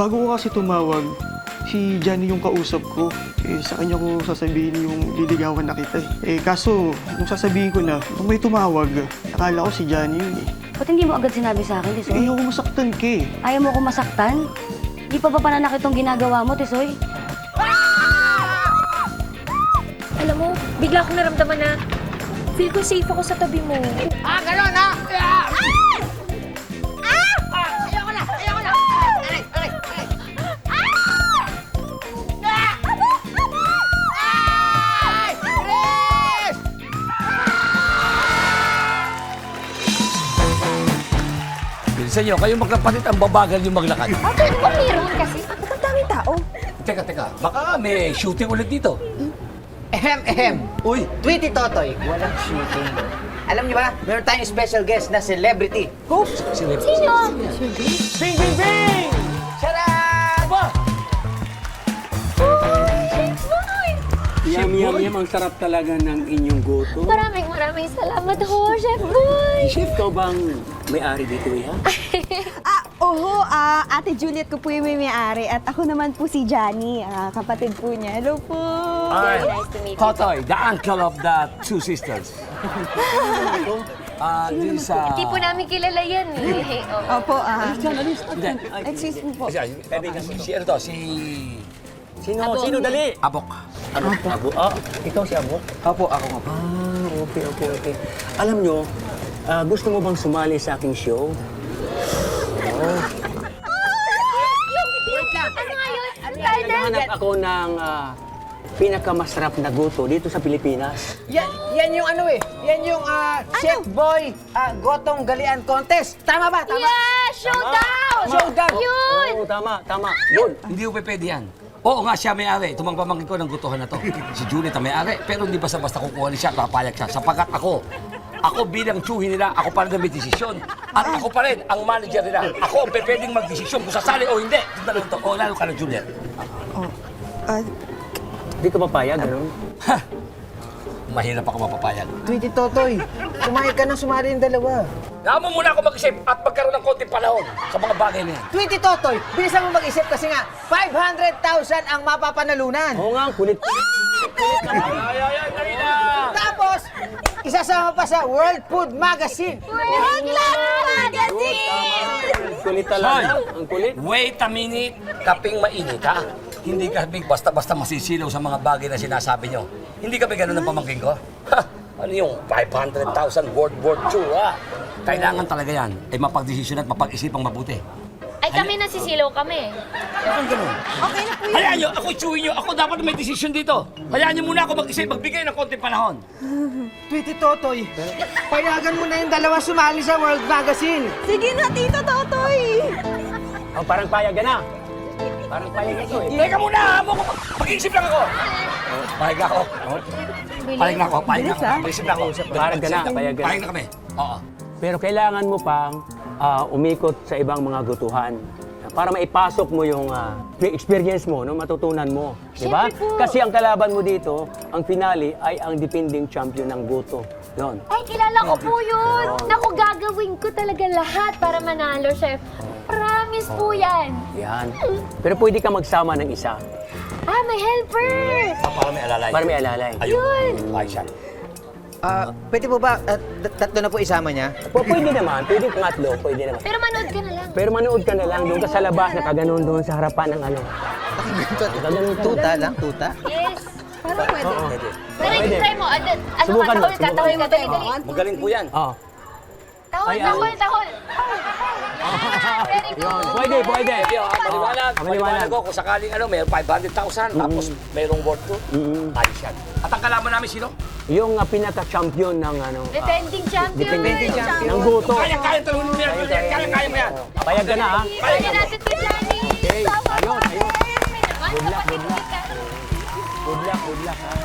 bago ko kasi tumawag, si Johnny yung kausap ko. Sa kanya ko sasabihin yung liligawan na kita kaso, nung sasabihin ko na, nung may tumawag, akala ko si Johnny yun Ba't hindi mo agad sinabi sa akin, Tisoy? Ayaw ko masaktan ka Ayaw mo ko masaktan? Di pa ba pananakit itong ginagawa mo, Tisoy? Alam mo, bigla akong naramdaman na feel ko safe ako sa tabi mo. Ganon ha? Ayoko na! Ayoko na! Aray! Aray! Aray! Ay! Chris! Bilisan nyo, kayo magkapatid ang babagal yung maglakad. Okay, di ba meron kasi? Ang daming tao. Teka, baka may shooting ulit dito. Ehem! Uy, Tweety Totoy, walang shooting. Alam niyo ba, meron tayong special guest na celebrity. Who? Sino? Bing, bing, bing! Charot! Yum, ang sarap talaga ng inyong goto. Maraming salamat ho, Chef Boy! Chef, ikaw bang may-ari dito, ha? Ate Juliet ko po yung may-ari at ako naman po si Johnny, kapatid po niya. Hello po! Alright. Nice to meet you. Totoy, the uncle of the two sisters. This Hindi po namin kilala yan eh. Oo. Opo, Hindi. excuse me po. Si ano to? Si... Sino dali? Abok. Abo? Ikaw si Abo? Opo, ako nga po. Okay. Alam nyo, gusto mo bang sumali sa aking show? Wait lang. Ano nga yun? Ang title? Naghahanap ako ng pinakamasarap na goto dito sa Pilipinas. Yan yung ano yan yung Chef Boy Gotong Galian Contest. Tama ba? Tama? Yeah! Showdown! Showdown! Yun! Oo, tama. Yun. Hindi ko pwede yan. Oo nga, siya may-ari. Tumang pamangkin ko ng gutuhan na to. Si Juliet ang may-ari. Pero hindi basta-basta kukuha niya siya, papayag siya. Sapagkat ako bilang tsuhi nila, ako pa rin ang may desisyon. At ako pa rin ang manager nila. Ako ang pwedeng magdesisyon kung sasali o hindi. Ito na to. O, lalo ka na, Juliet. Di ka papayag, ano? Mahirap ako mapapayag. Tweety Totoy, kumain ka nang sumali yung dalawa. Kaya mo muna ako mag-isip at magkaroon ng konting panahon sa mga bagay na yan. Tweety Totoy, bilisan mo mag-isip kasi nga, 500,000 ang mapapanalunan. Oo nga, ang kulit. Tapos, isasama pa sa World Food Magazine. World Magazine! Kulit talaga. Ang kulit. Wait a minute, kaping mainit ha? Hindi kami basta-basta masisilaw sa mga bagay na sinasabi nyo. Hindi kami ganun ang pamangkin ko. Ha? Ano yung 500,000 World War II ha? Kailangan talaga yan ay mapagdesisyon at mapag-isipang mabuti. Ay kami nasisilaw kami. Bakit ganun? Okay na po yun. Hayaan nyo, ako itsuhin nyo, ako dapat may desisyon dito. Hayaan nyo muna ako mag-isip, magbigay ng konting panahon. Tweety Totoy, payagan mo na yung dalawa sumali sa World Magazine. Sige na, Tito Totoy! Oh, parang payag ka na. Parang payag ito eh. Teka muna, mag-iisip lang ako. Pahig na ako. Pahig na ako, pahig na ako. Mag-isip na ako. Payag ka na, payag ka na. Pahig na kami. Oo. Pero kailangan mo pang umikot sa ibang mga gutuhan para maipasok mo yung experience mo, no? Matutunan mo. Di ba? Siyempre po. Kasi ang kalaban mo dito, ang finale ay ang defending champion ng goto. Yun. Ay, kilala ko po yun. Naku, gagawin ko talaga lahat para manalo, Chef. Promise po yan. Yan. Pero pwede ka magsama ng isa May helper! Para may alalay. para may alalay. Ayun. Ayos yan. Pwede po ba, tatlo na po isama niya? Pwede naman, pwede pangatlo, pwede naman. Pero manood ka na lang. Pero manood ka na lang, doon ka sa labas, nakaganon doon sa harapan ng ano. Tuta lang, tuta. Yes. Parang pwede. Pero try mo. Ano Subukan mo, ka? Tahol ka. Dali. Magaling po yan. Oo. Tahol. Very good. Pwede. Maliwanag. Maliwanag ko kung sakaling may 500,000 tapos mayroong worth ko. Ayos yan. At ang kalaban namin sino? Yung pinaka-champion ng ano. Defending champion. Defending champion. Ng goto. Kaya talunin mo yan. Kaya mo yan. Payag ka na, ha? Kaya natin ito, Johnny. Okay, ayun. Good luck. Good luck, ha?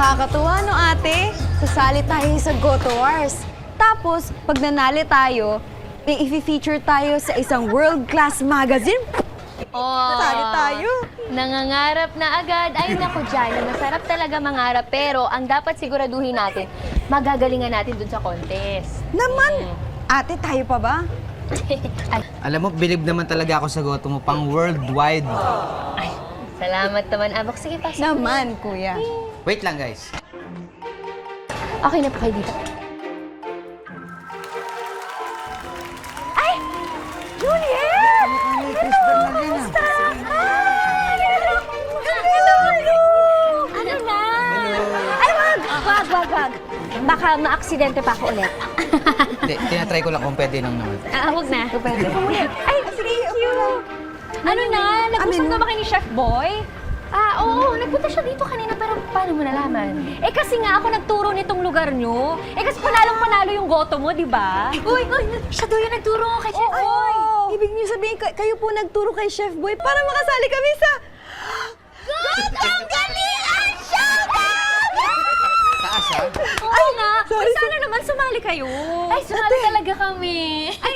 Nakakatuwa, no, ate? Sasali tayo sa Goto Wars. Tapos, pag nanali tayo, i-feature tayo sa isang world-class magazine. Oh, Sasali tayo. Nangangarap na agad. Ay, naku, Johnny, masarap talaga mangarap. Pero ang dapat siguraduhin natin, magagalingan natin dun sa contest. Naman! Ate, tayo pa ba? Ay, Alam mo, believe naman talaga ako sa goto mo, pang worldwide. ay, salamat naman, Abak. Sige, pasok. Naman, kuya. Wait lang, guys. Okay na po kayo dito. Ay! Juliet! Kumusta? Hello! Ano na? Ay, wag! Baka ma-aksidente pa ako ulit. Hindi, tinatry ko lang kung pwede nang naman. Wag na. Pwede. Ay, thank you. Ano na? Nag-usap na ba kayo ni Chef Boy? Oo. Nagpunta siya dito kanina, pero paano mo nalaman? Kasi nga ako nagturo nitong lugar nyo. Kasi panalong-panalo yung goto mo, di ba? Uy, siya daw yung nagturo ko kay Chef Boy. Ibig niyo sabihin, kayo po nagturo kay Chef Boy para makasali kami sa... Gotong Galian Showdown! Taas, ha? Ay nga! Ay, sana naman sumali kayo. Ay, sumali talaga kami. Ay,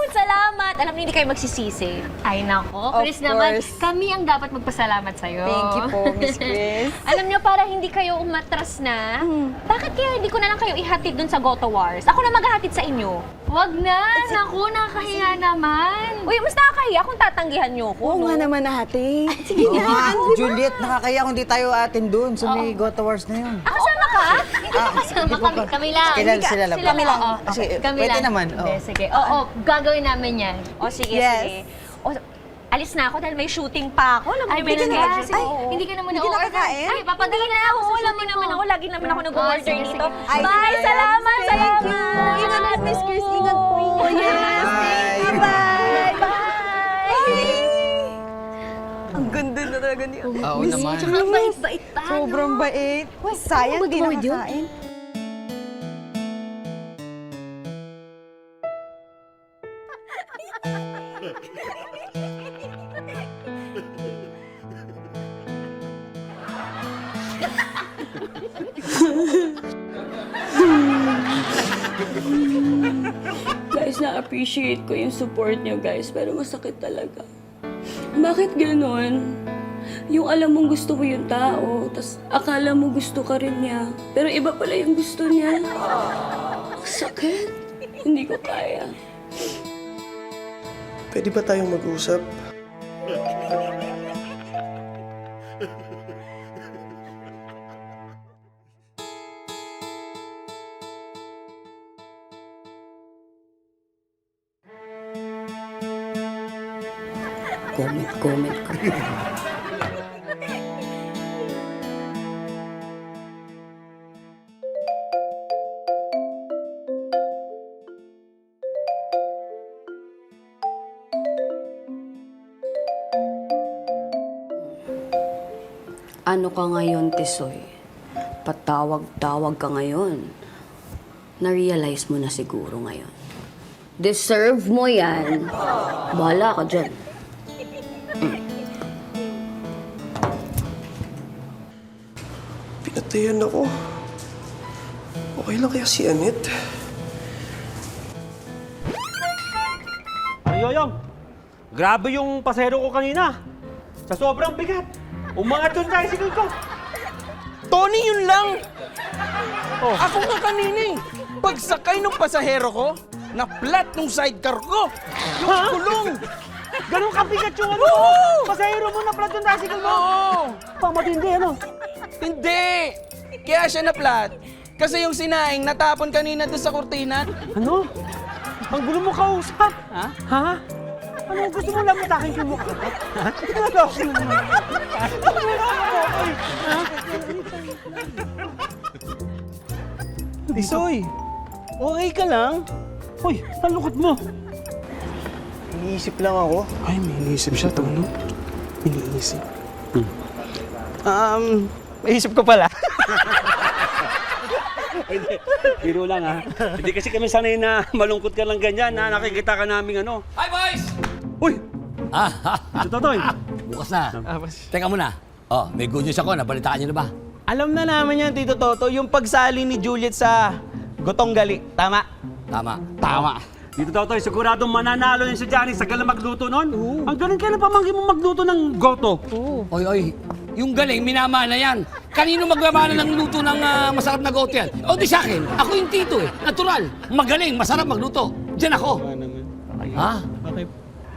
salamat. Alam niyo, hindi kayo magsisisi. Ay, nako. Of Chris naman, course. kami ang dapat magpasalamat sa'yo. Thank you po, Miss Chris. Alam niyo, para hindi kayo umatras na, bakit kaya hindi ko na lang kayo ihatid dun sa Goto Wars? Ako na maghahatid sa inyo. Wag na. Naku, nakahiya naman. Uy, mas nakakahiya kung tatanggihan niyo ko. Oo nga naman, ate. Sige Oo nga. nga, Juliet, nakakaya kung di tayo atin doon sa may Goto Wars na yun. Kasama ka? Hindi ka kasama kami. Kami lang. Sila lang. Kami lang. Kasi Kami pwede lang. naman. Hindi, Oo. sige. Oo, gagawin namin yan. O, sige, Yes. sige. O, alis na ako dahil may shooting pa ako. Alam mo, Ay, may hindi ka na- nangyari. Ay, Hindi ka naman Hindi ka na-order. nakakain? Ay, papadala na ako. alam mo naman ako, lagi naman ako nag-order sige, dito. sige. Ay, Bye, yes. salamat, Thank salamat. you. Ingat po, Miss Chris. Ingat po. Yes. Bye. Bye. Bye. Ang ganda na talaga niya. Oo naman. Tsaka bait-bait pa. Sobrang bait. Sayang, di magawid yun? nakakain. Guys, na-appreciate ko yung support niyo, guys. Pero masakit talaga. Bakit ganon? Yung alam mong gusto mo yung tao, tas akala mo gusto ka rin niya. Pero iba pala yung gusto niya. Sakit. Hindi ko kaya. Pwede ba tayong mag-usap? Comment ko. Ano ka ngayon, Tisoy? Patawag-tawag ka ngayon. Na-realize mo na siguro ngayon. Deserve mo yan. Bahala ka dyan. Pinatayan ako. Okay lang kaya si Annette? Yoyong, grabe yung pasero ko kanina. Sa sobrang bigat. Umangat yung tricycle ko. Tony, yun lang! Oh. Ako nga kanina eh. Pagsakay ng pasahero ko, na-flat nung sidecar ko. Yung Ha? kulong. Ganun kabigat yung ano? Oo! Pasahero mo na plat yung tricycle mo. Oo! Pamatindi, ano? Hindi! Kaya siya na-flat. Kasi yung sinaing natapon kanina doon sa kurtina. Ano? Ang gulo mo kausap. Ha? Ha? Ano gusto mo lang matakin yung mukha? Ha? Ano ako naman? Tisoy, okay ka lang? Hoy, talukot mo. Iniisip lang ako. Ay, may iniisip siya, Tono. Iniisip. Naisip ko pala. Biro lang ha. Hindi kasi kami sanay na malungkot ka lang ganyan na nakikita ka naming ano. Hi, boys! Uy! Ito, Totoy. Bukas na. Teka muna. Oh, may good news ako. Nabalitaan niyo na ba? Alam na namin yan, Tito Toto, yung pagsali ni Juliet sa Gotong Gali. Tama? Tama. Tama. Dito Totoy, siguradong mananalo yun si Johnny sa galang magluto nun. Ang galing kailan pamangkin mo magluto ng goto. Oy, yung galing, minamana yan. Kanino magmamana ng luto ng masarap na goto yan? O di sa akin, ako yung tito eh. Natural, magaling, masarap magluto. Diyan ako. Ha? Okay.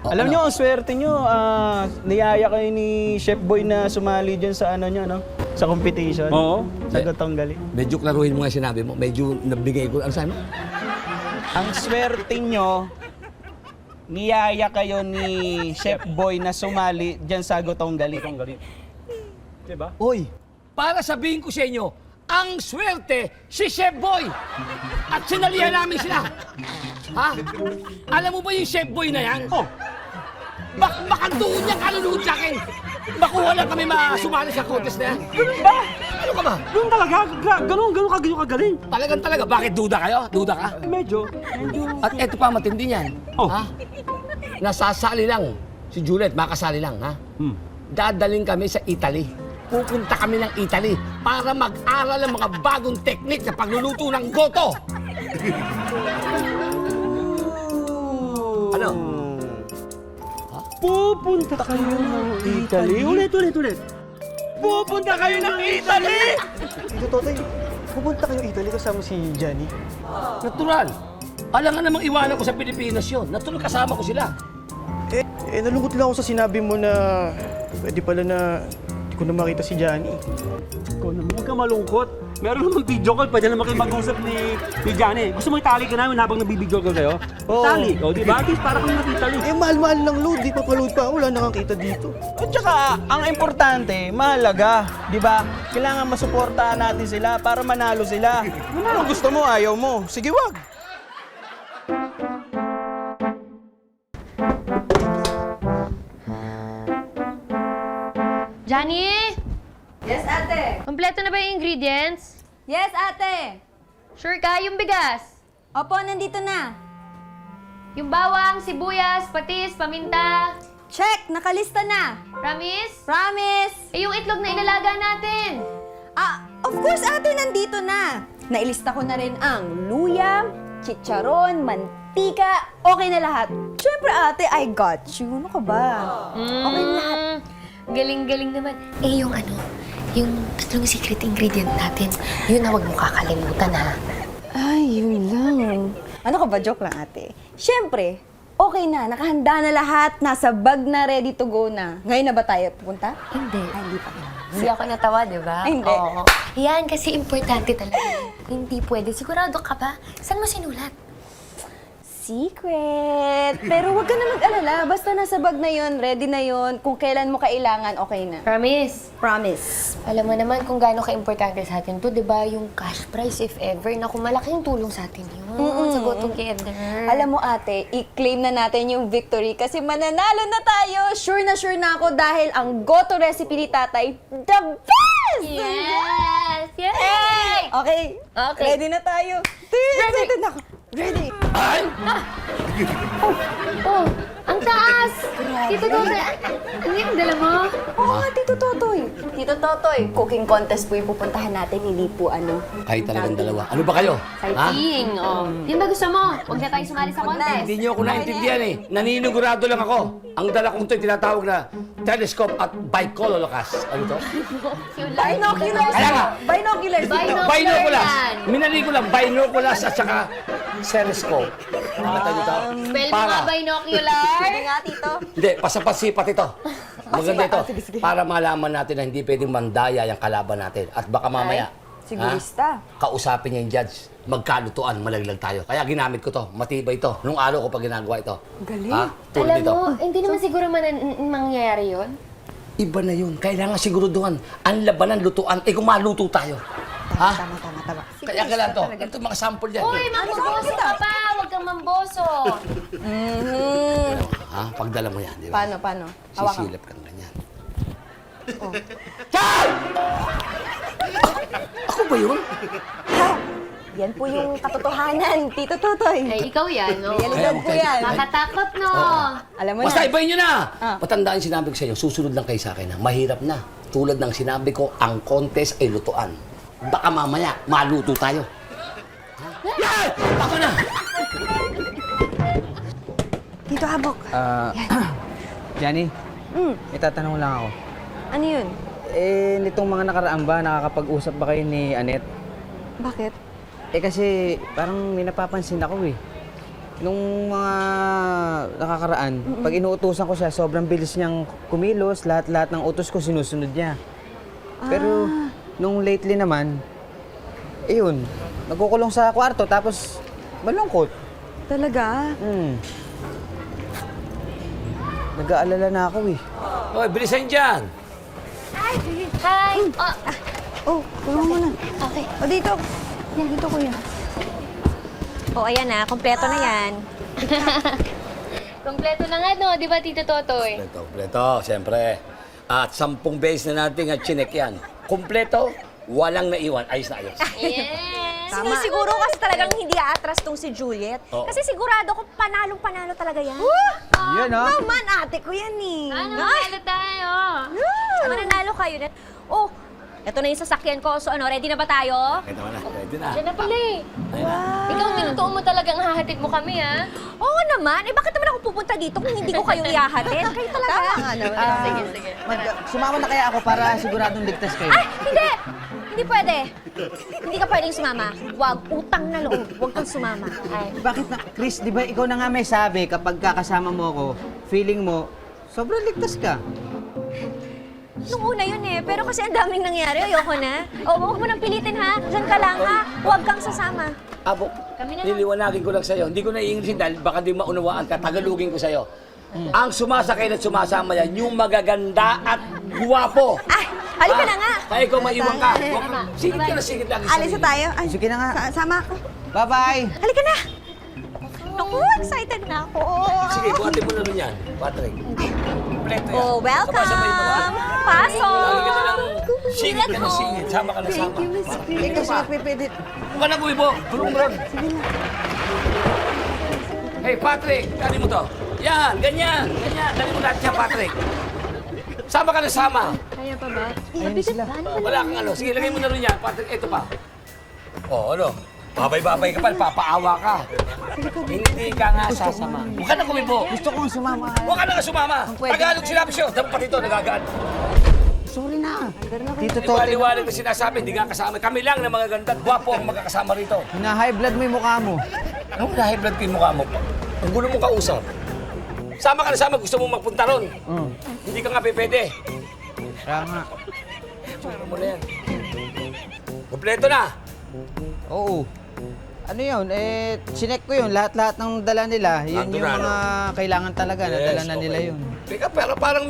O, Alam ano? nyo, ang swerte nyo, niyaya kayo ni Chef Boy na sumali dyan sa ano nyo, no? Sa competition. Oo. Sa Gotong Gali. Medyo klaruhin mo nga sinabi mo. Medyo nabigay ko. Ano sabi mo? Ang swerte nyo, niyaya kayo ni Chef Boy na sumali dyan sa Gotong Gali. Diba? Oy, para sabihin ko sa inyo, ang swerte si Chef Boy. At sinalihan namin sila. Ha? Alam mo ba yung Chef Boy na yan? Oh. Baka doon niya kaluluhod sa akin. Baka wala kami masumali sa contest na yan. Ganun ba? Ano ka ba? Ganun talaga? Ganun kagaling. Talagang talaga. Bakit duda kayo? Duda ka? Medyo. At eto pa matindi niyan. Oh. Ha? Nasasali lang. Si Juliet, makasali lang. Ha? Dadaling kami sa Italy. Pupunta kami ng Italy para mag-aral ng mga bagong technique sa pagluluto ng goto. Ano? Pupunta kayo ng Italy. Ulit. Pupunta kayo ng Italy! Tito Totoy, pupunta kayo Italy kasama si Johnny. Natural. Alam nga namang iwanan ko sa Pilipinas yun. Natural kasama ko sila. Nalungkot lang ako sa sinabi mo na pwede pala na hindi ko na makita si Johnny. Ikaw naman, huwag ka malungkot. Meron naman video call, pwede naman kayo mag-usap ni Johnny. Gusto mo itali ka namin habang nabibideo call kayo? Oo. Tali, o di ba? At least para kang nakitali. Mahal-mahal ng load. Di pa pa-load pa ako. Wala nakakita dito. At saka, ang importante, mahalaga. Di ba? Kailangan masuportahan natin sila para manalo sila. Kung gusto mo, ayaw mo. Sige, wag. Johnny! Yes, ate. Kompleto na ba yung ingredients? Yes, ate. Sure ka? Yung bigas? Opo, nandito na. Yung bawang, sibuyas, patis, paminta. Check, nakalista na. Promise? Promise. Eh, yung itlog na ilalaga natin. Of course, ate, nandito na. Nailista ko na rin ang luya, chicharon, mantika, okay na lahat. Siyempre, ate, I got you. Ano ka ba? Okay na lahat. Galing-galing naman. Eh, yung yung tatlong secret ingredient natin, yun na huwag mo kakalimutan, ha? Ay, yun lang. Ano ka ba? Joke lang, ate. Siyempre, okay na. Nakahanda na lahat. Nasa bag na, ready to go na. Ngayon na ba tayo pupunta? Hindi. Ay, hindi pa. Hindi ako natawa, di ba? Hindi. Oo. Yan, kasi importante talaga. Hindi pwede. Sigurado ka ba? Saan mo sinulat? Secret! Pero huwag ka na mag-alala. Basta nasa bag na yon, ready na yon. Kung kailan mo kailangan, okay na. Promise. Promise. Alam mo naman kung gaano ka-importante sa atin to, di ba? Yung cash prize, if ever. Naku, malaking tulong sa atin yun. Sa Go Together. Alam mo ate, i-claim na natin yung victory kasi mananalo na tayo. Sure na ako dahil ang goto recipe ni tatay, the best! Yes! Yay! Okay. Okay. Ready na tayo. Ready na ako. Ready. Oh, ang taas! Tito Totoy, ano yung dala mo? Oo nga, Tito Totoy. Tito Totoy, cooking contest po yung pupuntahan natin, hindi po ano. Kayo talagang dalawa. Ano ba kayo? Ha? Sightseeing, oh. Yun ba gusto mo? Huwag na tayo sumali sa contest. Hindi niyo ako naintindihan eh. Naninigurado lang ako. Ang dala kong ito'y tinatawag na telescope at bicololocas. Ano to? Binoculars. Kaya nga. Binoculars. Binoculars. yan. Minali ko lang binoculars at saka telescope. Nakita niyo to? Spell mo nga binocular. Sige nga, Tito. Hindi, pasapasipat ito. Maganda ito. sige. Para malaman natin na hindi pwedeng mandaya yung kalaban natin. At baka mamaya, sigurista. kausapin niya yung judge. Magkalutuan, malaglag tayo. Kaya ginamit ko to. Matibay ito. Nung araw ko pa ginagawa ito. Galing. Ha? Tulad Alam dito. mo, hindi naman siguro mangyayari yun. Iba na yun. Kailangan siguruduhan. Ang labanan, lutuan. Kung maluto tayo. Ha? Tama. Kaya kailangan to. Ito mga sample yan. Uy, mamboso ka pa! Huwag kang mamboso! Ha? Pagdala mo yan, di ba? Paano? Hawakan. Sisilap kang ganyan. Chay! Ako ba yun? Yan po yung katotohanan, Tito Totoy. Ay, ikaw yan, no? Realidad po yan. Makatakot, no? Alam mo Basta na. ibahin nyo na! Ah. Matandaan yung sinabi ko sa inyo, susunod lang kayo sa akin na mahirap na. tulad ng sinabi ko, ang contest ay lutuan. Baka mamaya, maluto tayo. Ha? Yan! Ako na! Tito Abok. Jenny, may tatanong lang ako. Ano yun? Nitong mga nakaraan ba, nakakapag-usap ba kayo ni Annette? Bakit? Kasi parang may napapansin ako eh. Nung mga nakakaraan, pag inuutusan ko siya, sobrang bilis niyang kumilos, lahat-lahat ng utos ko sinusunod niya. Pero nung lately naman, ayun, nagkukulong sa kwarto tapos malungkot. Talaga? Nag-aalala na ako eh. Hoy, bilisan dyan! Hi! Oh, tulungan mo na. Okay. O, dito. Yan, dito kuya. O, ayan na. Kompleto na yan. Kompleto na nga, no? Di ba, Tito Totoy? Kompleto, siyempre. At 10 beses na natin chinek yan. Kompleto, walang naiwan. Ayos na ayos. Yes! Sinisiguro kasi talagang hindi aatras tong si Juliet. Oo. Kasi sigurado ko panalong-panalo talaga yan. Yun oh. Naman, ate ko yan eh. Ano, mahalo tayo? Mananalo kayo. Oh, eto na yung sasakyan ko. So ano, ready na ba tayo? Ito na, ready na. Diyan na pala eh. Ayun na. Ikaw, tinutuon mo talagang hahatid mo kami, ha? Oo naman. Eh, bakit naman ako pupunta dito kung hindi ko kayo ihahatid? Kayo talaga. Tama nga naman. Sige. Sumama na kaya ako para siguradong ligtas kayo. Ay, hindi! Hindi pwede. Hindi ka pwedeng sumama. Huwag, utang na loob. Huwag kang sumama. Ay. Bakit na, Chris, di ba ikaw na nga may sabi kapag kakasama mo ako, feeling mo, sobrang ligtas ka. Nung una yun eh. Pero kasi ang daming nangyari. Ayoko na. O, huwag mo nang pilitin ha. Diyan ka lang ha. Huwag kang sasama. Abo, Kami na lang. niliwanagin ko lang sa'yo. Hindi ko na iingsin dahil baka di maunawaan ka. Tagalugin ko sa'yo. Ang sumasakay at sumasama yan, yung magaganda at guwapo. Ay, halika na nga. Kaya ikaw maiwan ka. Sigit ka na sigit lang. Alis na tayo. Ay, Sige na nga. sama ako. Bye-bye! Halika na. Naku, excited na ako. Sige, buhatin mo na rin yan, Patrick. Kompleto yan. Oh, welcome. Sabay-sabay mo na. Pasok. Lagi ka na lang. Singit ka na singit. Sama ka na sama. Ikaw siya pipilit. Huwag ka na gumibo. Tulong mo ron. Hey, Patrick, dali mo to. Yan, ganyan. Dali mo lahat yan, Patrick. Sama ka na sama. Kaya pa ba? Ayun sila. Wala kang ano. Sige, lagay mo na rin yan, Patrick. Ito pa. Oh, ano? Babay-babay ka pa, papaawa ka. Hindi ka nga sasama. Huwag ka na gumibo. Gusto kong sumama. Huwag ka na nga sumama. pwede. Tagalog sinabi siya. Dapat ito, nagagaan. Sorry na. Tito Tote, Liwaliwanag na sinasabi, hindi nga kasama. Kami lang na mga ganda at gwapo ang magkakasama rito. hina-high blood mo yung mukha mo. Anong high blood ko yung mukha mo? Ang gulo mong kausap. Sama ka na sama, gusto mong magpunta ron. Hindi ka nga pwede. Kaya nga. Ano mo na yan? Kompleto na. Oo. Ano yun? Sinek ko yun. Lahat-lahat ng dala nila. Yun Nandun yung na, mga kailangan talaga. Nadala na nila yun. Teka, pero parang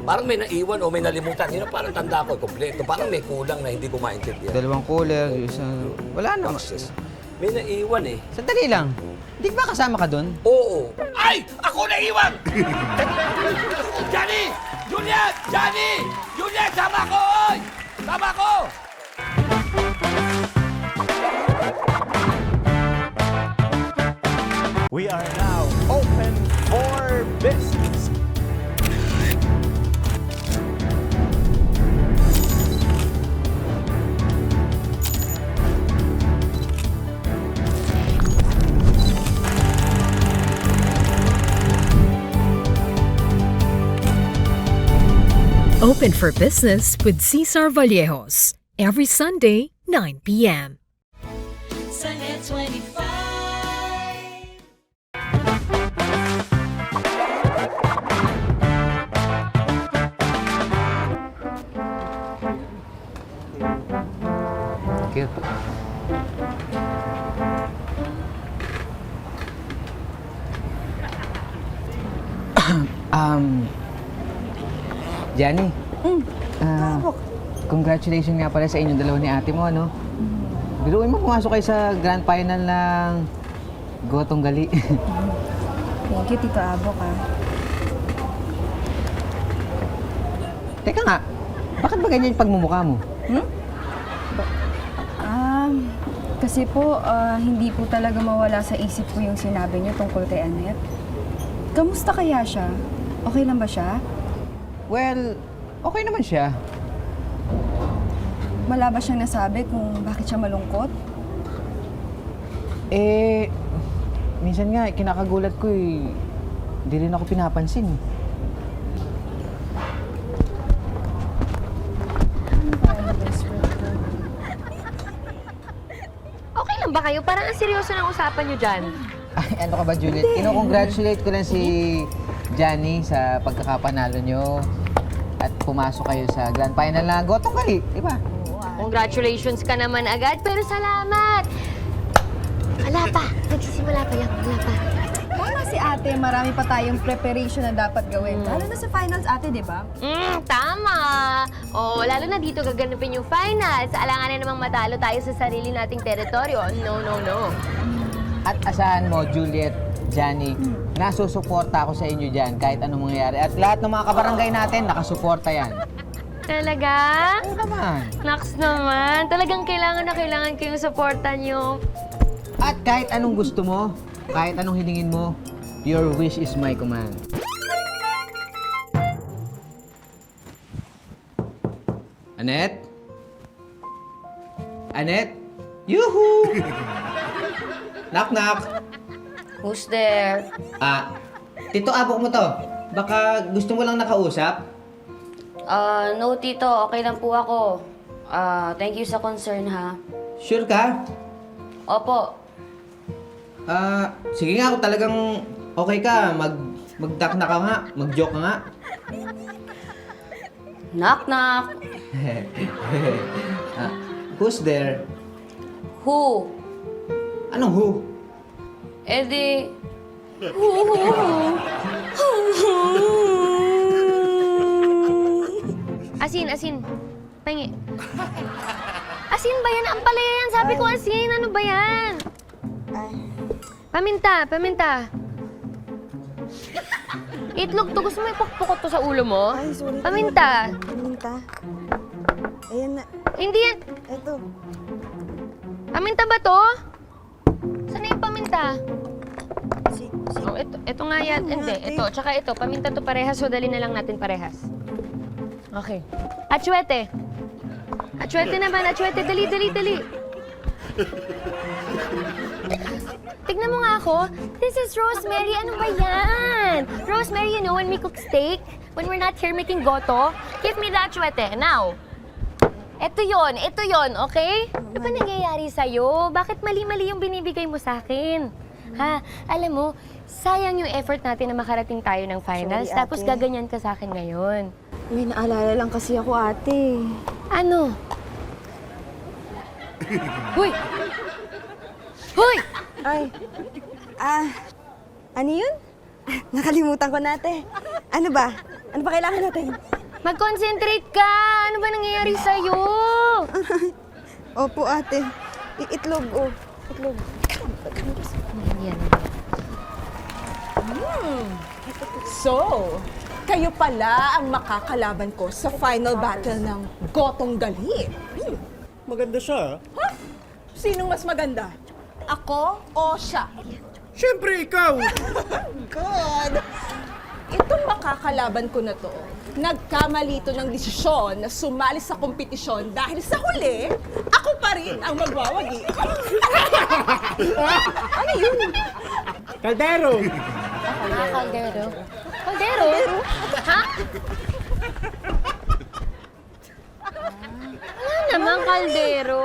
parang may naiwan o may nalimutan. Yun ang parang tanda ko, kompleto. Parang may kulang na hindi ko maintindihan. Dalawang cooler. Wala naman. Access. May naiwan eh. Sandali lang. Hindi ba kasama ka doon? Oo. Ay! Ako naiwan! Johnny! Juliet! Johnny! Juliet! Sama ko! Oy! Sama ko! We are now open for business. Open for Business with Cesar Vallejos. Every Sunday, 9 p.m. Thank you. Jenny. Congratulations nga pala sa inyong dalawa ni ate mo, ano? Biruin mo, pumasok kayo sa grand final ng Gotong Gali. Thank you, Tito Abok ah. Teka nga, bakit ba ganyan yung pagmumukha mo? Kasi po, hindi po talaga mawala sa isip ko yung sinabi niyo tungkol kay Annette. Kamusta kaya siya? Okay lang ba siya? Well, okay naman siya. wala ba siyang nasabi kung bakit siya malungkot? Eh, minsan nga, kinakagulat ko eh. Hindi rin ako pinapansin eh. Okay lang ba kayo? Parang ang seryoso ng usapan nyo dyan. Ay, ano ka ba, Juliet? Kino-congratulate ko lang si Johnny sa pagkakapanalo nyo at pumasok kayo sa grand final na Gotong Gali, di ba? Congratulations ka naman agad, pero salamat! Wala pa. Nagsisimula pa lang. Wala pa. Tama si ate, marami pa tayong preparation na dapat gawin. Lalo na sa finals ate, di ba? Tama! Oo, lalo na dito gaganapin yung finals. Alanganin namang matalo tayo sa sarili nating teritoryo. No, no, no. At asahan mo, Juliet, Johnny, nasusuporta ako sa inyo dyan kahit anong mangyayari. At lahat ng mga kabarangay natin, nakasuporta yan. Talaga? Oo naman. Naks naman. Talagang kailangan na kailangan ko yung supportan nyo. At kahit anong gusto mo, kahit anong hilingin mo, your wish is my command. Annette? Annette? Yuhu! Knock, knock. Who's there? Tito, abok mo to. Baka gusto mo lang nakausap? No, Tito. Okay lang po ako. Thank you sa concern, ha? Sure ka? Opo. Sige nga, kung talagang okay ka, mag-duck na ka nga, mag-joke ka nga. Knock, knock. Who's there? Who? Anong who? Eh di... Asin. Pahingi. Asin ba yan? Ampalaya yan. Sabi ko asin. Ano ba yan? Paminta. Itlog to. Gusto mo ipukpukot to sa ulo mo? Ay, sorry. Paminta. Ayan na. Hindi yan. Eto. Paminta ba to? Saan na yung paminta? Oh, ito nga yan. Hindi, ito. Tsaka ito. Paminta to parehas. So, dali na lang natin parehas. Okay. Atsuete. Atsuete naman. Atsuete. Dali. Tignan mo nga ako. This is Rosemary. Ano ba yan? Rosemary, you know when we cook steak? When we're not here making goto? Give me that atsuete. Now. Ito yon, okay? Ano ba nangyayari sa'yo? Bakit mali-mali yung binibigay mo sa akin? Ha? Alam mo, sayang yung effort natin na makarating tayo ng finals, Sorry, tapos ate. gaganyan ka sa akin ngayon. May naalala lang kasi ako, ate. Ano? Hoy! Hoy! Ay. Ano yun? Nakalimutan ko na, ate. Ano ba? Ano ba kailangan natin? Mag-concentrate ka! Ano ba nangyayari sa'yo? Opo, ate. Itlog, oh. Itlog. Yan. So, kayo pala ang makakalaban ko sa final battle ng Gotong Gali. Maganda siya. Ha? Sinong mas maganda? Ako o siya? Siyempre, ikaw! Good! Itong makakalaban ko na to, nagkamali ito ng desisyon na sumali sa kompetisyon dahil sa huli, ako pa rin ang magwawagi. Ano yun? Kaldero! Caldero. Caldero? Ha? Wala naman, Caldero.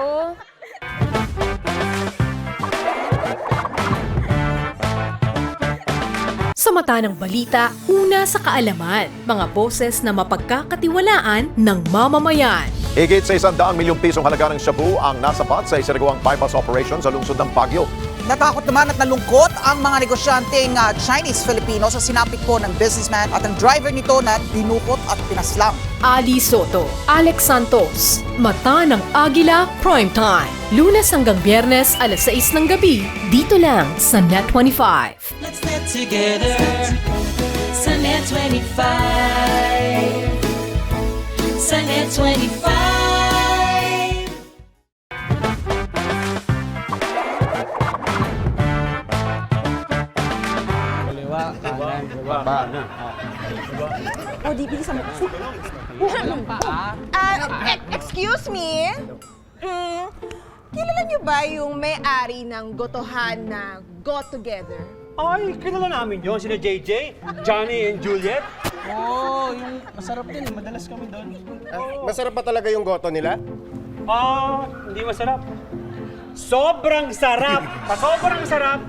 Sa mata ng balita, una sa kaalaman, mga boses na mapagkakatiwalaan ng mamamayan. Higit sa 100 milyong pisong halaga ng shabu ang nasapat sa isinagawang bypass operation sa lungsod ng Baguio. Natakot naman at nalungkot ang mga negosyanteng Chinese-Filipino sa sinapit po ng businessman at ang driver nito na dinukot at pinaslang. Ali Soto, Alex Santos, Mata ng Agila Primetime. Lunes hanggang Biyernes, alas 6 ng gabi, dito lang sa Net25. Let's net together sa Net25. Sa Net25. Kaliwa, kanan, baba. O, di bilisan mo. Excuse me? Kilala niyo ba yung may-ari ng gotohan na Go Together? Ay, kilala namin yun. Sina JJ, Johnny and Juliet. Oo, yung masarap din eh. Madalas kami doon. Masarap pa talaga yung goto nila? Hindi masarap. Sobrang sarap! Sobrang sarap!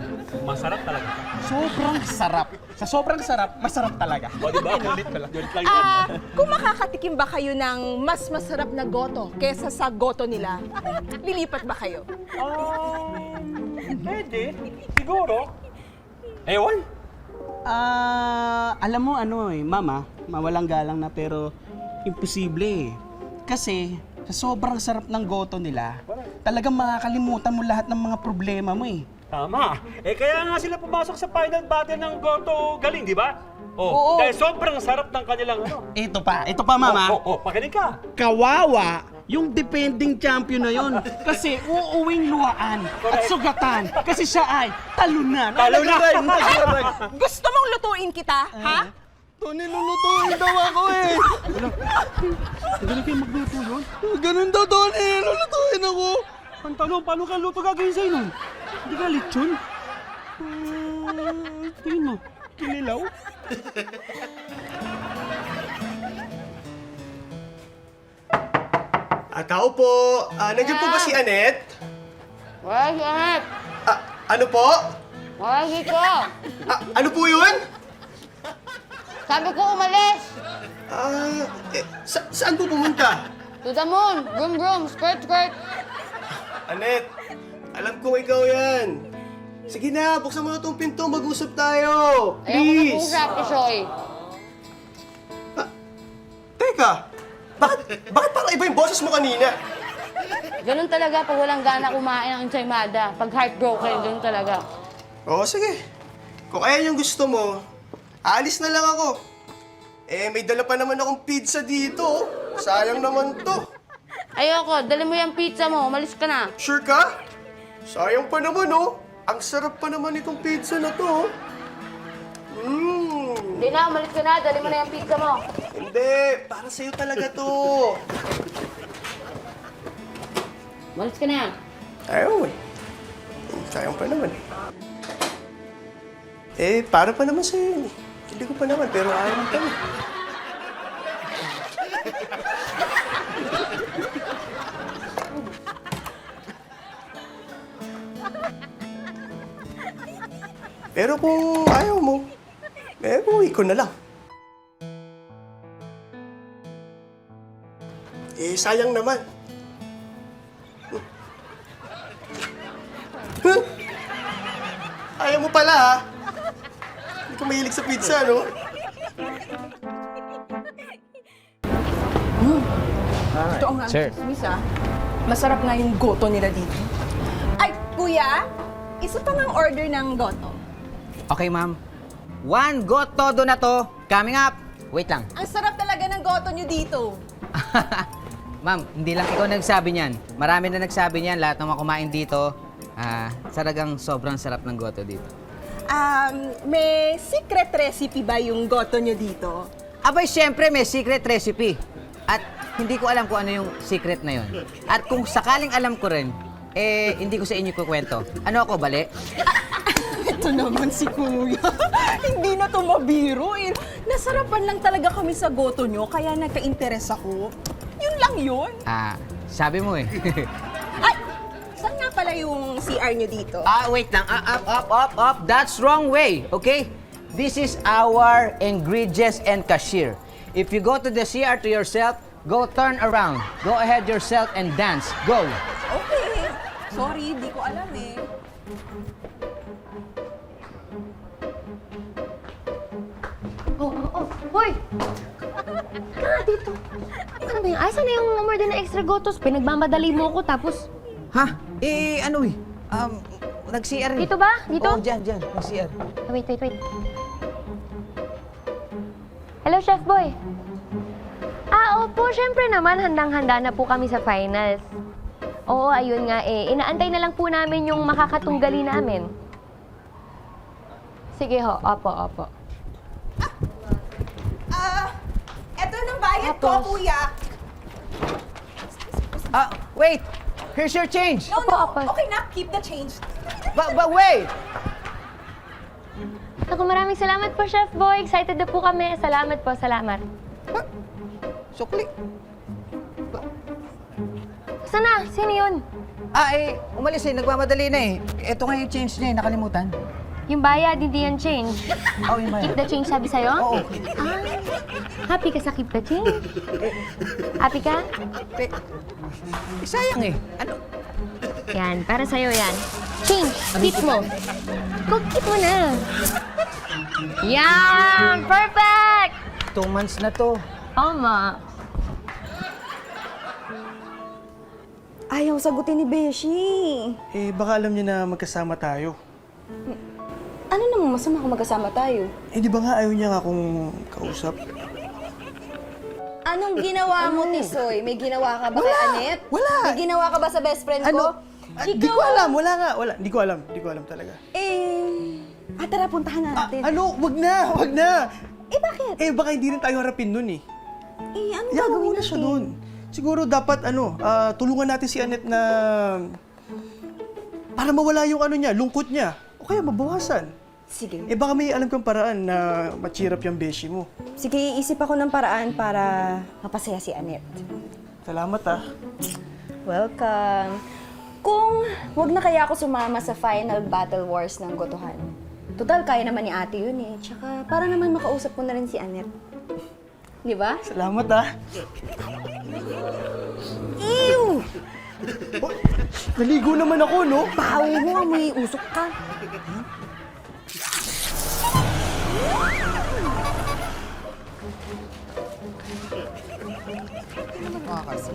Masarap talaga. Sobrang sarap. Sa sobrang sarap, masarap talaga. O, diba? Ulit pala. Kung makakatikim ba kayo ng mas masarap na goto kesa sa goto nila, lilipat ba kayo? Pwede. Siguro. Ewan. Alam mo ano mama, mawalang galang na pero imposible eh. Kasi sa sobrang sarap ng goto nila, talagang makakalimutan mo lahat ng mga problema mo eh. Tama. Kaya nga sila pumasok sa final battle ng Goto Galing, di ba? Oo. Dahil sobrang sarap ng kanilang Ito pa mama. Pakinig ka. Kawawa yung defending champion na yon. Kasi uuwing luhaan at sugatan. Kasi siya ay talunan. Gusto mong lutuin kita, ha? Nilulutuin daw ako eh. Galing kayo magluto yun? Ganun daw, Tony. Lulutuin ako. Ang tanong, paano ka luto gagawin sa'yo nun? Hindi ka lechon? Tingin mo. Kinilaw? Tao po. Nandiyan po ba si Annette? Wala si Annette. Ano po? Wala dito. Ano po yun? Sabi ko umalis. Saan po pumunta? To the moon. Vroom vroom. Skirt skirt. Annette, alam kong ikaw yan. Sige na, buksan mo na itong pinto, mag-usap tayo. Please. Ayoko mag-usap, Isoy. Teka, bakit parang iba yung boses mo kanina? Ganun talaga pag walang gana kumain ng ensaymada. Pag heartbroken, ganun talaga. Oo, sige. Kung ayan yung gusto mo, aalis na lang ako. May dala pa naman akong pizza dito. Sayang naman to. Ayoko, dali mo yung pizza mo. Umalis ka na. Sure ka? Sayang pa naman, oh. Ang sarap pa naman itong pizza na to, oh. Hindi na, umalis ka na. Dali mo na yung pizza mo. Hindi, para sa'yo talaga to. Umalis ka na. Ayaw, eh. Sayang pa naman. Para pa naman sa'yo yun, eh. Hindi ko pa naman, pero ayaw mo kami. Pero kung ayaw mo, uwi ko na lang. Sayang naman. Ayaw mo pala, ha? Hindi ka mahilig sa pizza, no? Ito ang chismis, ah. Masarap nga yung goto nila dito. Ay, kuya, isa pa ngang order ng goto. Okay, ma'am. 1 got todo na to. Coming up. Wait lang. Ang sarap talaga ng goto nyo dito. Ma'am, hindi lang ikaw nagsabi niyan. Marami na nagsabi niyan. Lahat ng mga kumain dito. Talagang sobrang sarap ng goto dito. May secret recipe ba yung goto nyo dito? Abay, syempre may secret recipe. At hindi ko alam kung ano yung secret na yon. At kung sakaling alam ko rin, hindi ko sa inyo kukwento. Ano ako, bali? Ito naman si kuya. Hindi na to mabiro eh. Nasarapan lang talaga kami sa goto nyo, kaya nagka-interes ako. Yun lang yun. Sabi mo eh. Ay! Saan nga pala yung CR nyo dito? Wait lang. Up. That's wrong way, okay? This is our ingredients and cashier. If you go to the CR to yourself, go turn around. Go ahead yourself and dance. Go. Okay. Sorry, di ko alam eh. Hoy! Tara dito. Ano ba yun? Ay, sana yung umorder na extra gotos? Pinagmamadali mo ko tapos... Ha? Nag-CR eh. Dito ba? Dito? Oo, dyan. Nag-CR. Wait. Hello, Chef Boy. Opo, syempre naman, handang-handa na po kami sa finals. Oo, ayun nga eh. Inaantay na lang po namin yung makakatunggali namin. Sige ho, opo. Bayad ko, kuya! Wait! Here's your change! No, no. Okay na, keep the change. But wait! Ako, maraming salamat po, Chef Boy. Excited na po kami. Salamat po, salamat. Sukli. Saan na? Sino yun? Umalis nagmamadali na Ito nga yung change niya nakalimutan. Yung bayad, hindi yan change. Yung bayad. Keep the change, sabi sa'yo? Oo. Happy ka sa keep the change? Happy ka? Sayang Ano? Yan, para sa'yo yan. Change, keep mo. Keep mo na. Yan! Perfect! 2 months na to. Tama. Ayaw sagutin ni Beshi. Baka alam niya na magkasama tayo. Ano namang masama kung magkasama tayo? Di ba nga ayaw niya nga akong kausap? Anong ginawa mo, Tisoy? May ginawa ka ba kay Annette? Wala! May ginawa ka ba sa best friend ko? Di ko alam, wala nga, wala. Di ko alam talaga. Tara, puntahan na natin. Wag na! Bakit? Baka hindi rin tayo harapin nun Anong Yaman gagawin muna natin? siya dun. Siguro dapat tulungan natin si Annette na para mawala yung lungkot niya. O kaya mabawasan. Sige. Baka may alam kang paraan na machirap yung beshi mo. Sige, iisip ako ng paraan para mapasaya si Annette. Salamat Welcome. Kung wag na kaya ako sumama sa final battle wars ng gotohan. Total, kaya naman ni ate yun Tsaka para naman makausap ko na rin si Annette. Di ba? Salamat Ew! Naligo naman ako, no? Bawi mo, may usok ka. Kasi.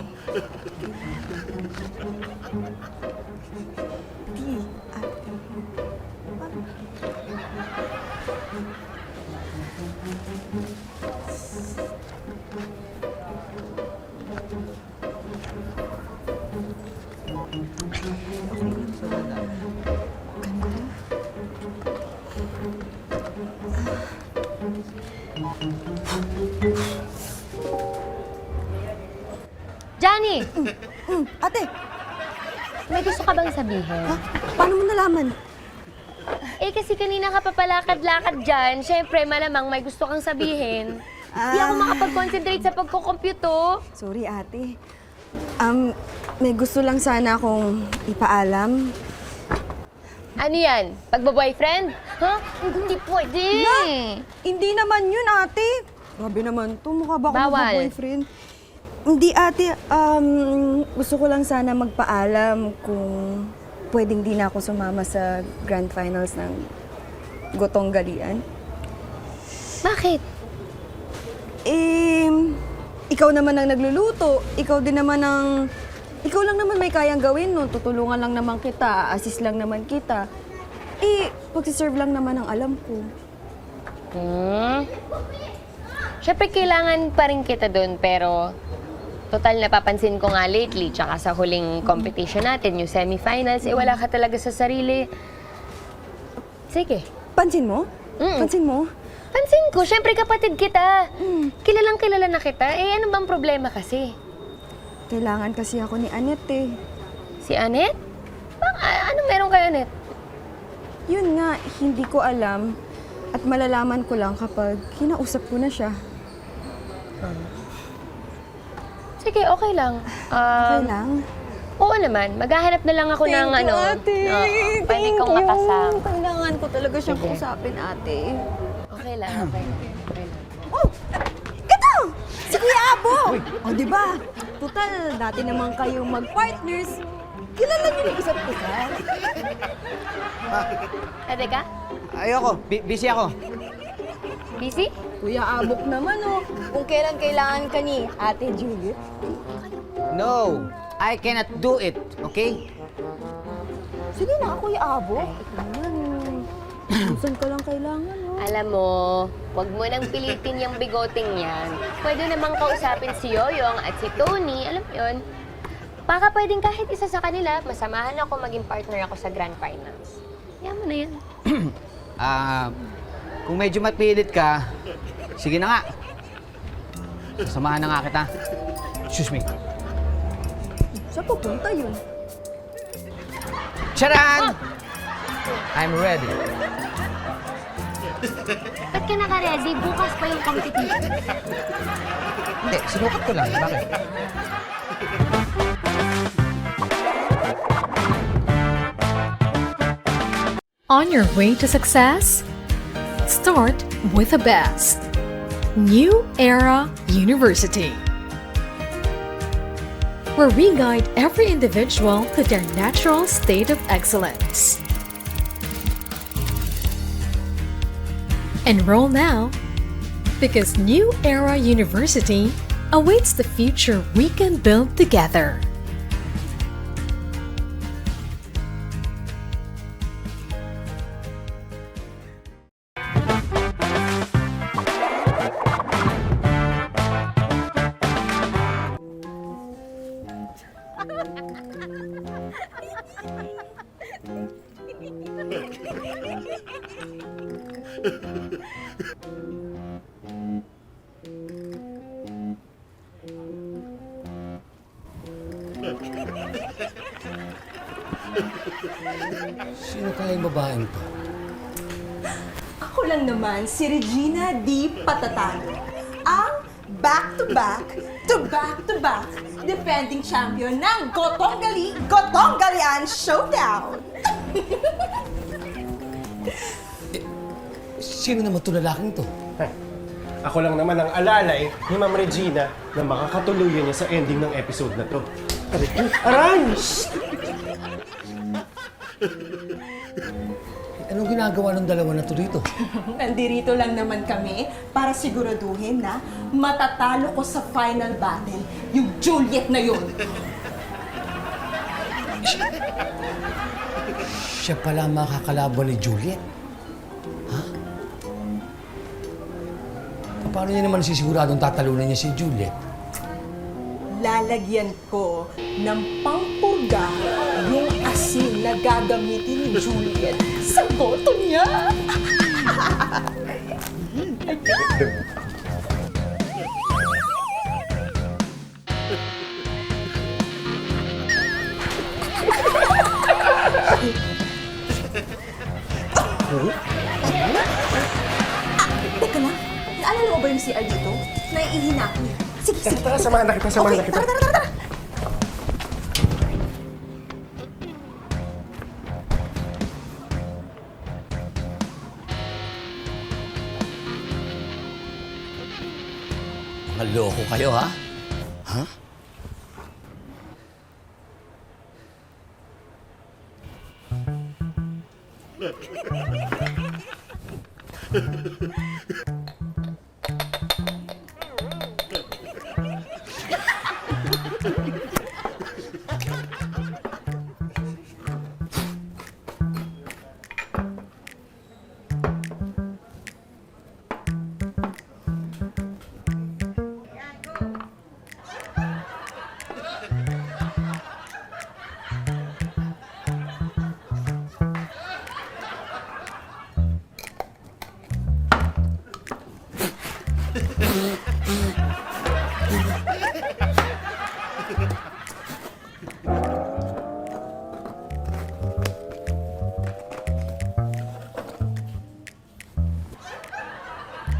Johnny! Ate! May gusto ka bang sabihin? Paano mo nalaman? Kasi kanina ka papalakad-lakad dyan. Siyempre, malamang may gusto kang sabihin. Hindi ako makapag-concentrate sa pagkukompyuto. Sorry, ate. May gusto lang sana akong ipaalam. Ano yan? Pagbo-boyfriend? Hindi pwede. Hindi naman yun, ate. Grabe naman to. Mukha ba akong Bawal. boyfriend? Hindi, ate. Gusto ko lang sana magpaalam kung pwedeng di na ako sumama sa grand finals ng Gotong Galian. Bakit? Ikaw naman ang nagluluto. Ikaw lang naman may kayang gawin, no? Tutulungan lang naman kita, assist lang naman kita. Pagsiserve lang naman ang alam ko. Siyempre, kailangan pa rin kita doon, pero total napapansin ko nga lately, tsaka sa huling competition natin, yung semifinals, wala ka talaga sa sarili. Sige. Pansin mo? Pansin mo? Pansin ko, siyempre kapatid kita. Kilalang kilala na kita. Ano bang problema kasi? Kailangan kasi ako ni Annette Si Annette? Ano meron kay Annette? Yun nga, hindi ko alam. At malalaman ko lang kapag kinausap ko na siya. Sige, okay lang. Okay lang? Oo naman. Maghahanap na lang ako ng Thank you, ate. Pwede kong Thank you. makasama. Kailangan ko talaga siyang Sige. kausapin, ate. Okay lang, okay lang. Ito! Si Kuya Abo! O, di ba? Total, dati naman kayong mag-partners. Kilala niyo yung isa't isa. Pwede ka? Ayoko. Busy ako. Busy? Kuya Abok naman, oh. Kung kailan kailangan ka ni Ate Juliet. No, I cannot do it, okay? Sige na, Kuya Abok. Ito naman. Saan ka lang kailangan, oh. Alam mo, wag mo nang pilitin yung bigoting yan. Pwede namang kausapin si Yoyong at si Tony, alam mo yun. Baka pwedeng kahit isa sa kanila, masamahan ako maging partner ako sa Grand Finals. Yan mo na yan. Kung medyo mapilit ka, sige na nga. Samahan na nga kita. Excuse me. Saan pupunta yun? Charan! I'm ready. Ba't ka naka-ready? Bukas pa yung competition. Hindi, sinukat ko lang. Bakit? On your way to success? Start with the best. New Era University, where we guide every individual to their natural state of excellence. Enroll now, because New Era University awaits the future we can build together. Sino kaya yung babaeng to? Ako lang naman, si Regina D. Patatalo. Ang back-to-back defending champion ng Gotong-Galian Showdown. Sino naman to lalaking to? Ako lang naman ang alalay ni Ma'am Regina na makakatuluyan niya sa ending ng episode na to. Aray! Anong ginagawa ng dalawa na to dito? Nandirito lang naman kami para siguraduhin na matatalo ko sa final battle yung Juliet na yun. Siya pala ang makakalaban ni Juliet. Ha? Paano niya naman sisiguradong tatalunan niya si Juliet? Lalagyan ko ng pampurga yung asin na gagamitin ni Juliet sa goto niya. Teka lang, naalala mo ba yung CR dito? Naiihina ako eh. Sige, sige. Tara, samahan na kita, samahan na kita. Tara. Mga loko kayo, ha? Ha?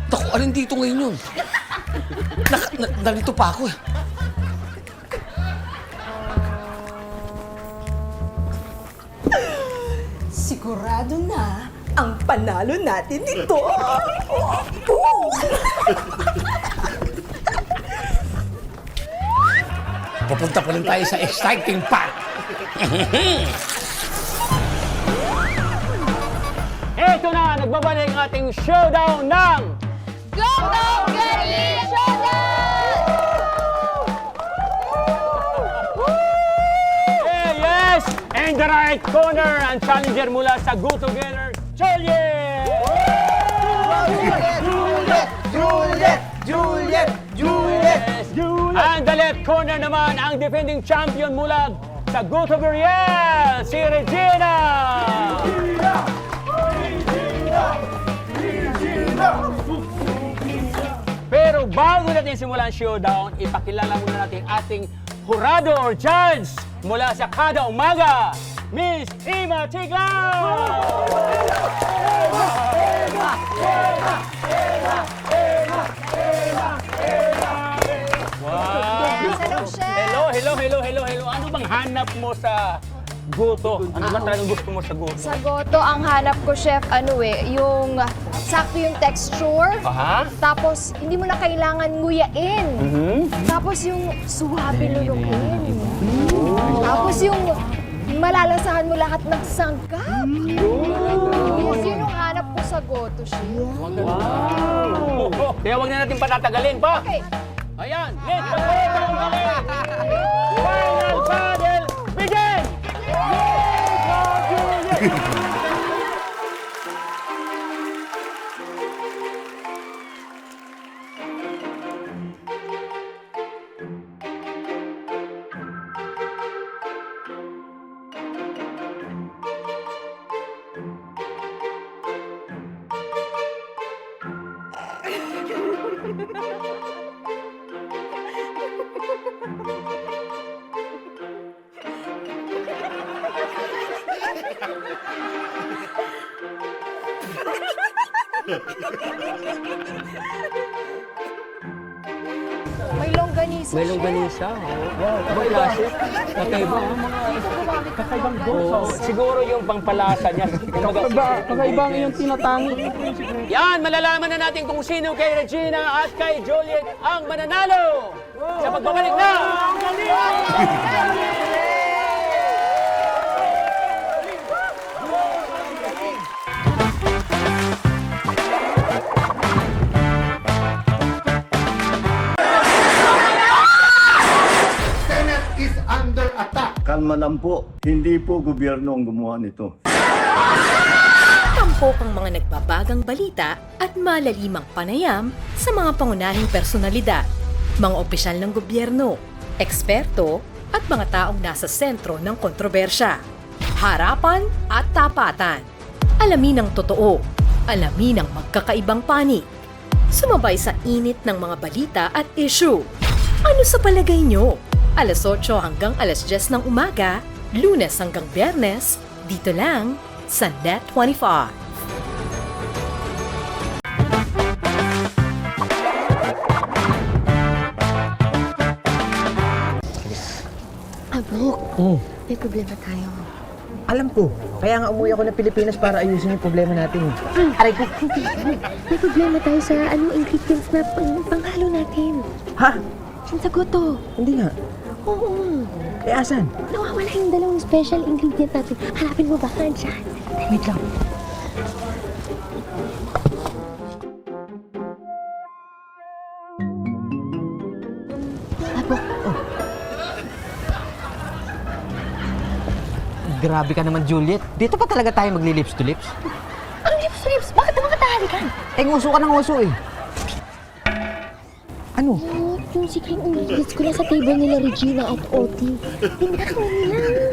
Naku, alin dito ngayon yun? Nalito pa ako eh. Sigurado na ang panalo natin nito. Papunta pa rin tayo sa exciting part. Eto na, nagbabalik ang ating showdown ng Gotong-Galian Showdown! Yes! In the right corner, ang challenger mula sa Go Together, Juliet! Juliet! Yes. And the left corner naman, ang defending champion mula sa Go Together, si Regina! Pero Pero bago natin simulan ang showdown, ipakilala muna natin ating jurado or judge mula sa Kada Umaga, Miss Ima Tiglaw! Hello. Ano bang hanap mo sa goto? Ano ba talagang gusto mo sa goto? Sa goto, ang hanap ko, chef, yung sakto yung texture. Aha. Tapos, hindi mo na kailangan nguyain. Tapos yung suwabe lulukin. Tapos yung malalasahan mo lahat ng sangkap. Yes, yun yung hanap ko sa goto, chef. Wow! Kaya huwag na natin patatagalin pa. Okay. Ayan, let's go! Final battle, begin! May longganisa. May longganisa. Wow, abang klase. Kakaiba. Kakaibang goto. Siguro yung pangpalasa niya. Kakaibang yung tinatangi. Yan, malalaman na natin kung sino kay Regina at kay Juliet ang mananalo sa pagbabalik na. Kalma lang po. Hindi po gobyerno ang gumawa nito. Tampok ang mga nagbabagang balita at malalimang panayam sa mga pangunahing personalidad, mga opisyal ng gobyerno, eksperto at mga taong nasa sentro ng kontrobersya. Harapan at tapatan. Alamin ang totoo. Alamin ang magkakaibang panig. Sumabay sa init ng mga balita at issue. Ano sa palagay nyo? Alas 8 hanggang alas 10 ng umaga, Lunes hanggang Biyernes, dito lang sa Net25. Abok, may problema tayo. Alam ko. Kaya nga umuwi ako ng Pilipinas para ayusin yung problema natin. Aray ko. May problema tayo sa ingredients na panghalo natin. Ha? Yung sa goto. Hindi nga. Oo. Eh, asan? Nawawala yung dalawang special ingredient natin. Hanapin mo ba? Diyan. Wait lang. Abok. Grabe ka naman, Juliet. Dito pa talaga tayo magli-lips to lips? Ang lips? Bakit naman katahalikan? Eh, nguso ka ng nguso eh. Ano? Yung secret ingredients ko na sa table nila Regina at Oti. Tinakaw nila.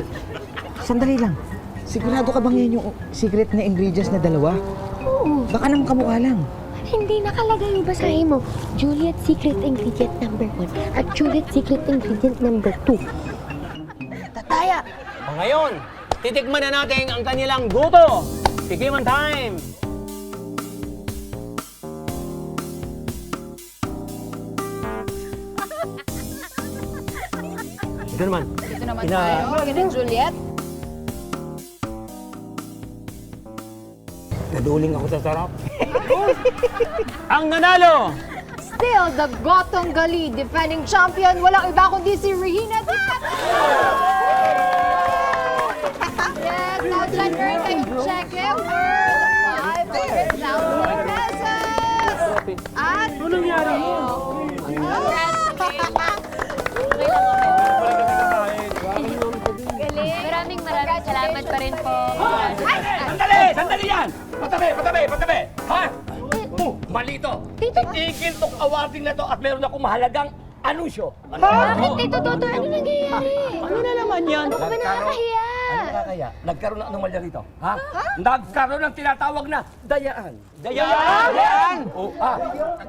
Sandali lang. Sigurado ka bang yan yung secret na ingredients na dalawa? Oo. Baka naman kamukha lang. Hindi nakalagay yung basahin mo. Juliet secret ingredient number 1 at Juliet secret ingredient number 2. Tataya! O ngayon, titikman na natin ang kanilang goto. Tikiman time! Ito naman. Ito naman tayo. Ganun, Juliet. Naduling ako sa sarap. Ang nanalo! Still, the Gotong Gali defending champion, walang iba kundi si Regina Diaz! Yes, now dyan earn kayo cheque worth 500,000 pesos! At... Ano nangyari yun? Maraming salamat pa rin po. Sandali yan! Patabi! Ha? Mali ito. Tigil tong awarding na to at meron akong mahalagang anunsyo. Bakit, Tito Toto? Ano nangyayari? Ano na naman yan? Ano ka ba nakakahiya? kaya nagkaroon ng anomalya rito? Ha? Nagkaroon ng tinatawag na dayaan. Dayaan? Oh,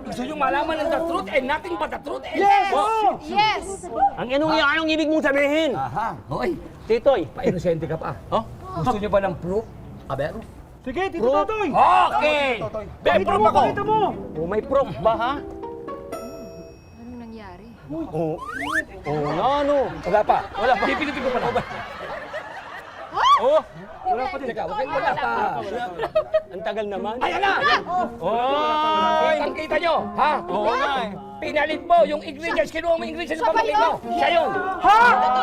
gusto nyo malaman ng the truth and nothing but the truth? Yes! Oh. Yes! Anong ibig mong sabihin? Aha. Hoy, Titoy. pa-inosente ka pa. Oh? Gusto nyo ba ng proof? Abero? Sige, Tito Totoy. Okay! May proof ako! Pakita mo! Oh, may proof ba, ha? Anong nangyari? Oo. Oo nga, ano? Wala pa. Wala pa. Pipinutin ko pa na. Oh! Wala pa din. Teka, wala pa. Ang tagal naman. Ayan na! Oh! Kitang-kita nyo, ha? Oo nga eh. Pinalit mo yung ingredients, kinuha mo yung ingredients ng pamangkin ko. Siya yun. Ha?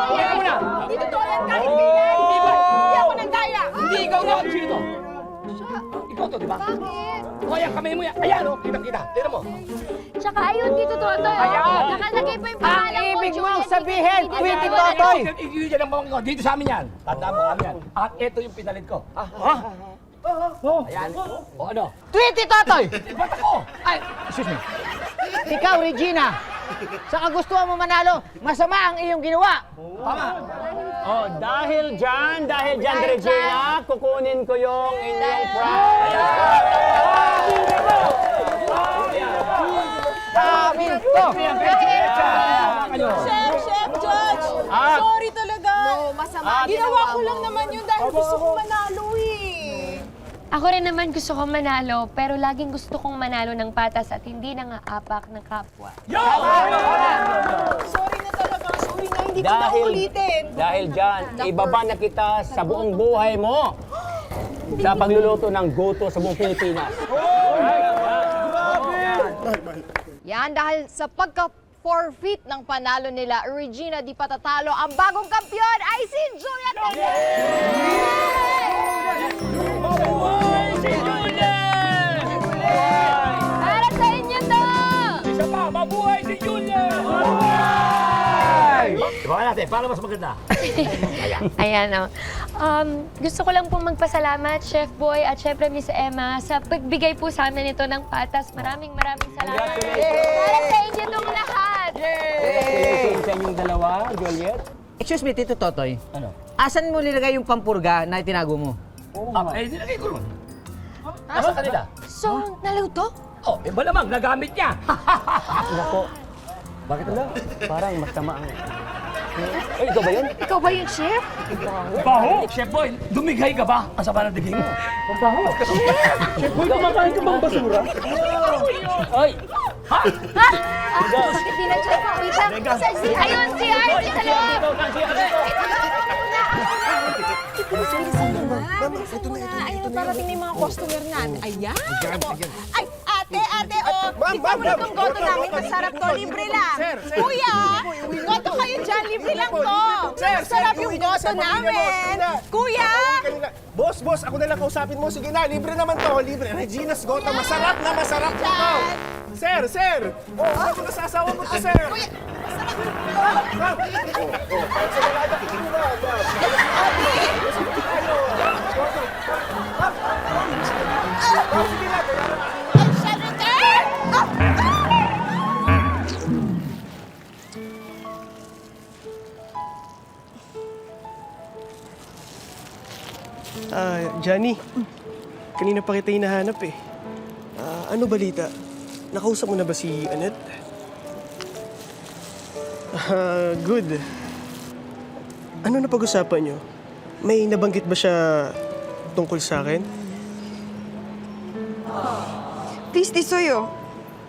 Tingnan mo na. Hindi totoo yan, kahit kailan. Hindi ako nagdaya. Hindi ikaw nga. Sino to? Ikaw to, di ba? Bakit? O, ayan, kamay mo yan. Ayan, o. Kitang-kita. Tignan mo. Tsaka ayun, Tito Totoy. Ayan. Nakalagay pa yung pangalan mo. ibig mong Juliet sabihin, Tignan Tweety mo. Totoy. Ingredient ng pamangkin ko. Dito sa amin yan. Tandaan mo kami yan. At ito yung pinalit ko. Ha? Ayan. O, ano? Tweety Totoy! Ba't ako? Ay, Excuse me. Ikaw, Regina, sa kagustuhan mo manalo, masama ang iyong ginawa. tama. Oh, dahil dyan, Regina, kukunin ko yung inyong prize. Amin to! Chef Judge! Sorry talaga. No, masama. Ginawa ko lang naman yun dahil gusto kong manalo eh. Ako rin naman gusto kong manalo, pero laging gusto kong manalo ng patas at hindi nangaapak ng kapwa. Sorry na talaga. Sorry na, hindi ko na ulitin. Dahil dyan, ibaba na kita sa buong buhay mo sa pagluluto ng goto sa buong Pilipinas. Yan dahil sa pagka-forfeit ng panalo nila, Regina Di Patatalo, ang bagong kampyon ay si Juliet Para sa inyo to! Isa pa, mabuhay si Julia! Ibakan natin, para mas maganda. Ayan, oh. Gusto ko lang po magpasalamat, Chef Boy at syempre Miss Emma, sa pagbigay po sa amin ito ng patas. Maraming salamat. Para sa inyo itong lahat. Congratulations sa inyong dalawa, Juliet. Excuse me, Tito Totoy. Ano? Asan mo nilagay yung pampurga na itinago mo? Nilagay ko ron. Nasa kanila. So, naluto? Oh, malamang, nagamit niya. Nako. Bakit wala? Parang masama ang... Ay, ikaw ba yun? Ikaw ba yung chef? Baho! Chef Boy, dumigay ka ba? Ang sama ng digay mo. Baho! Chef Boy, kumakain ka bang basura? Ay! Ha? Bakit di na chef ako? Wait lang. Ayun, si Art! Sa loob! Ayan, parating na yung mga customer natin. Ayan! Ay, ate, oh! Tignan mo na itong goto namin. Masarap to, libre lang. Kuya, goto kayo dyan, libre lang to. Masarap yung goto namin. Kuya! Boss, ako na lang kausapin mo. Sige na, libre naman to. Libre. Regina's Gota, masarap na masarap na to. Sir! Oh, ako nasasawa mo to, sir. Johnny, kanina pa kita hinahanap eh. Ano balita? Nakausap mo na ba si Annette? Good. Ano na pag-usapan nyo? May nabanggit ba siya tungkol sa akin? Please, Tisoyo.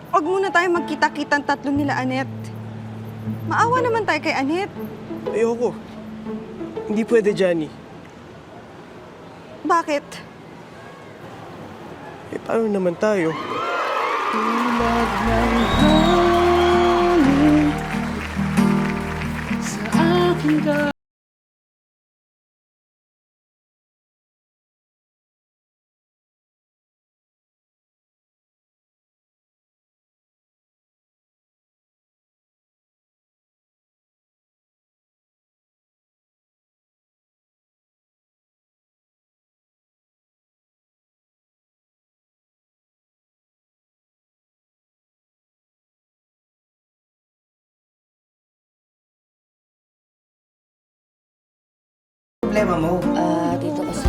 Huwag muna tayo magkita-kitang tatlo nila, Annette. Maawa naman tayo kay Annette. Ayoko. Hindi pwede, Johnny. Bakit? Eh, paano naman tayo? Tulad ng hangin sa aking problema mo? Tito kasi...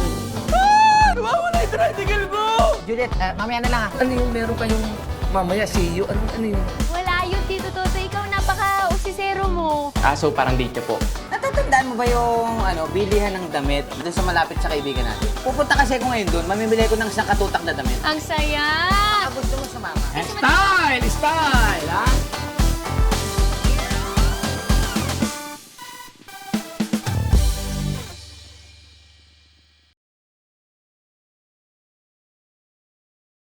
Nawawala yung tricycle ko! Juliet, mamaya na lang ah. Ano yung meron kayong mamaya see you? Ano yun? Wala yun, Tito Toto. Ikaw napaka-usisero mo. So parang date niyo po. Natatandaan mo ba yung bilihan ng damit doon sa malapit sa kaibigan natin? Pupunta kasi ako ngayon doon, mamimili ko ng isang katutak na damit. Ang saya! Gusto mo sumama? Style! Style! Ha?